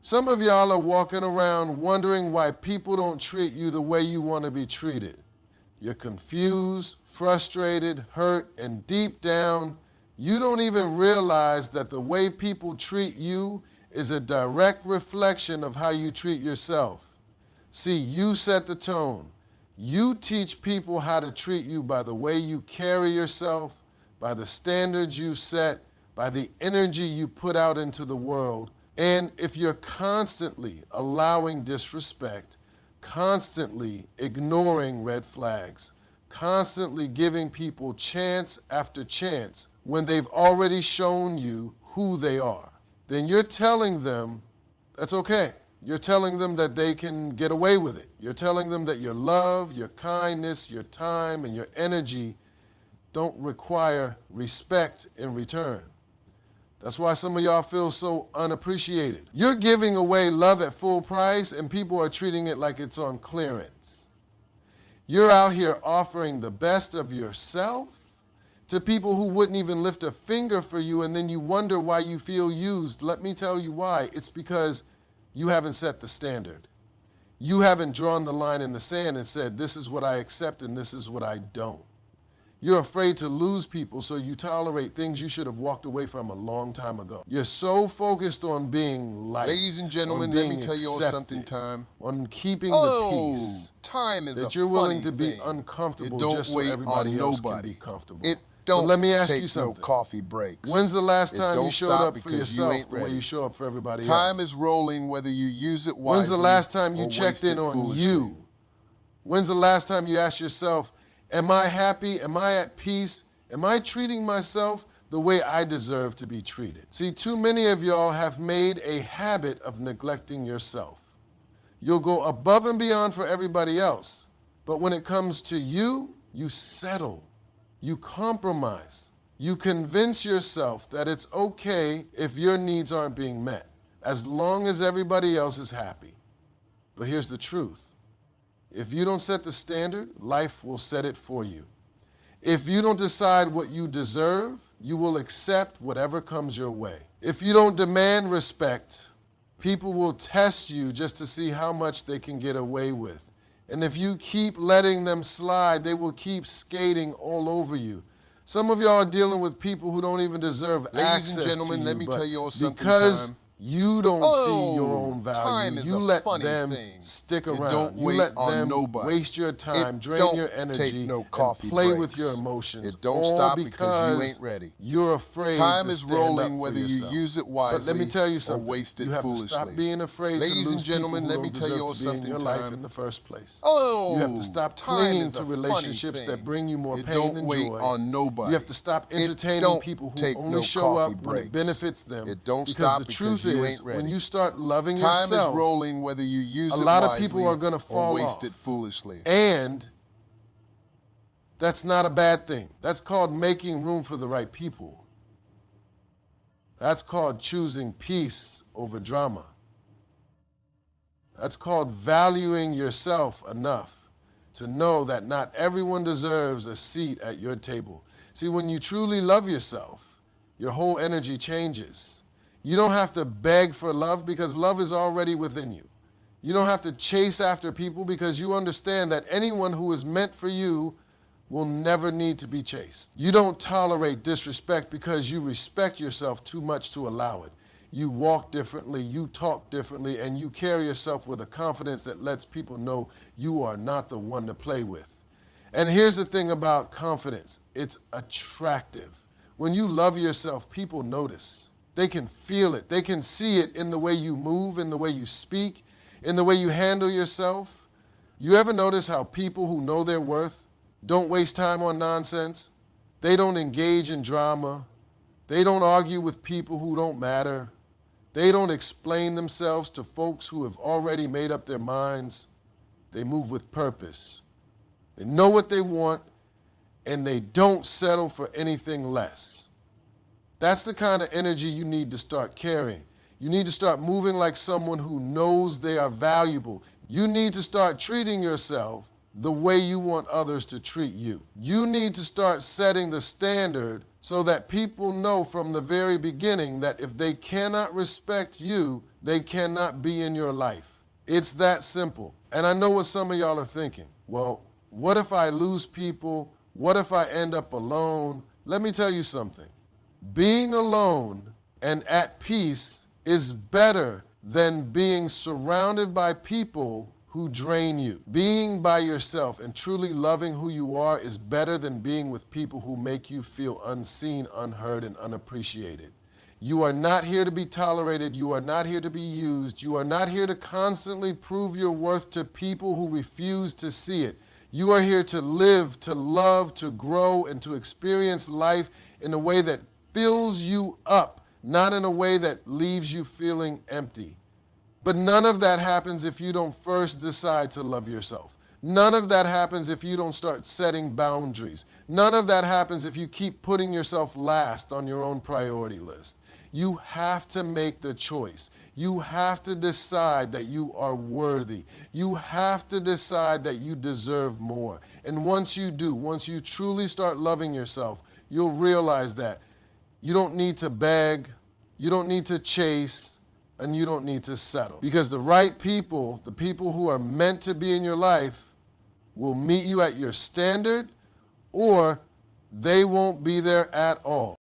Some of y'all are walking around wondering why people don't treat you the way you want to be treated. You're confused, frustrated, hurt, and deep down, you don't even realize that the way people treat you is a direct reflection of how you treat yourself. See, you set the tone. You teach people how to treat you by the way you carry yourself, by the standards you set, by the energy you put out into the world. And if you're constantly allowing disrespect, constantly ignoring red flags, constantly giving people chance after chance when they've already shown you who they are, then you're telling them that's okay. You're telling them that they can get away with it. You're telling them that your love, your kindness, your time, and your energy don't require respect in return. That's why some of y'all feel so unappreciated. You're giving away love at full price and people are treating it like it's on clearance. You're out here offering the best of yourself to people who wouldn't even lift a finger for you, and then you wonder why you feel used. Let me tell you why. It's because you haven't set the standard. You haven't drawn the line in the sand and said, this is what I accept and this is what I don't. You're afraid to lose people, so you tolerate things you should have walked away from a long time ago. You're so focused on being liked. Ladies and gentlemen, let me tell you all something, time. On keeping the peace. Time is that a you're willing to funny be thing. uncomfortable It don't just so wait everybody on else nobody. can be comfortable. It don't let me ask take you something. no coffee breaks. When's the last It time you don't showed stop up for because you yourself ain't the way ready. you show up for everybody else? Time is rolling whether you use it wisely. When's the last time you or checked waste it in on foolishly. you? When's the last time you asked yourself, am I happy? Am I at peace? Am I treating myself the way I deserve to be treated? See, too many of y'all have made a habit of neglecting yourself. You'll go above and beyond for everybody else, but when it comes to you, you settle, you compromise, you convince yourself that it's okay if your needs aren't being met, as long as everybody else is happy. But here's the truth. If you don't set the standard, life will set it for you. If you don't decide what you deserve, you will accept whatever comes your way. If you don't demand respect, people will test you just to see how much they can get away with. And if you keep letting them slide, they will keep skating all over you. Some of y'all are dealing with people who don't even deserve access to you. Ladies and gentlemen, let me tell you all something, because time. you don't see your own value. Time is you a let funny them thing. stick It around. don't You wait let on them nobody. waste your time, It drain don't your take energy, no and coffee play breaks. with your emotions. It don't all stop because you ain't ready. You're afraid Time to is stand up rolling for whether you yourself. use it wisely But let me tell you something. or waste it you have foolishly. to stop being afraid Ladies to lose and gentlemen, people who let me don't tell you deserve all to be in something, your life time. in the first place. Oh, you have to stop time clinging is to a funny relationships thing. that bring you more It pain don't than wait joy. on nobody. You have to stop It entertaining don't people who take only no show coffee up when it breaks. benefits them. It don't because stop the because truth you is, ain't ready. when you start loving Time yourself, is rolling whether you use a it lot wisely of people are going to fall or waste off. it foolishly. And that's not a bad thing. That's called making room for the right people. That's called choosing peace over drama. That's called valuing yourself enough to know that not everyone deserves a seat at your table. See, when you truly love yourself, your whole energy changes. You don't have to beg for love because love is already within you. You don't have to chase after people because you understand that anyone who is meant for you will never need to be chased. You don't tolerate disrespect because you respect yourself too much to allow it. You walk differently, you talk differently, and you carry yourself with a confidence that lets people know you are not the one to play with. And here's the thing about confidence. It's attractive. When you love yourself, people notice. They can feel it. They can see it in the way you move, in the way you speak, in the way you handle yourself. You ever notice how people who know their worth don't waste time on nonsense? They don't engage in drama. They don't argue with people who don't matter. They don't explain themselves to folks who have already made up their minds. They move with purpose. They know what they want, and they don't settle for anything less. That's the kind of energy you need to start carrying. You need to start moving like someone who knows they are valuable. You need to start treating yourself the way you want others to treat you. You need to start setting the standard so that people know from the very beginning that if they cannot respect you, they cannot be in your life. It's that simple. And I know what some of y'all are thinking. Well, what if I lose people? What if I end up alone? Let me tell you something. Being alone and at peace is better than being surrounded by people who drain you. Being by yourself and truly loving who you are is better than being with people who make you feel unseen, unheard, and unappreciated. You are not here to be tolerated. You are not here to be used. You are not here to constantly prove your worth to people who refuse to see it. You are here to live, to love, to grow, and to experience life in a way that fills you up, not in a way that leaves you feeling empty. But none of that happens if you don't first decide to love yourself. None of that happens if you don't start setting boundaries. None of that happens if you keep putting yourself last on your own priority list. You have to make the choice. You have to decide that you are worthy. You have to decide that you deserve more. And once you do, once you truly start loving yourself, you'll realize that you don't need to beg, you don't need to chase, and you don't need to settle. Because the right people, the people who are meant to be in your life, will meet you at your standard, or they won't be there at all.